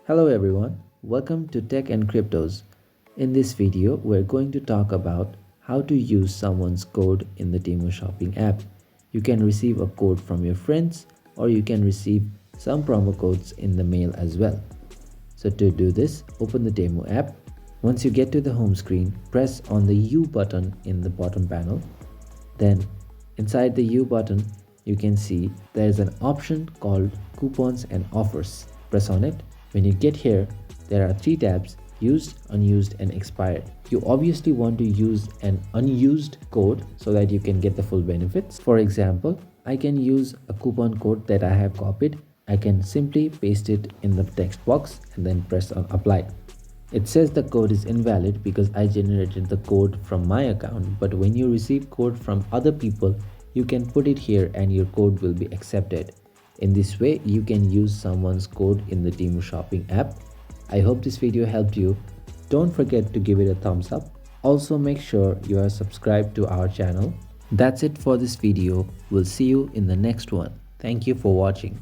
Hello everyone, welcome to Tech and Cryptos. In this video, we're going to talk about how to use someone's code in the Temu shopping app. You can receive a code from your friends or you can receive some promo codes in the mail as well. So to do this, open the Temu app. Once you get to the home screen, press on the U button in the bottom panel. Then inside the U button, you can see there's an option called coupons and offers. Press on it. When you get here, there are three tabs: used, unused, and expired. You obviously want to use an unused code so that you can get the full benefits. For example, I can use a coupon code that I have copied. I can simply paste it in the text box and then press on apply. It says the code is invalid because I generated the code from my account, but when you receive code from other people, you can put it here and your code will be accepted. In this way, you can use someone's code in the Temu shopping app. I hope this video helped you. Don't forget to give it a thumbs up. Also make sure you are subscribed to our channel. That's it for this video. We'll see you in the next one. Thank you for watching.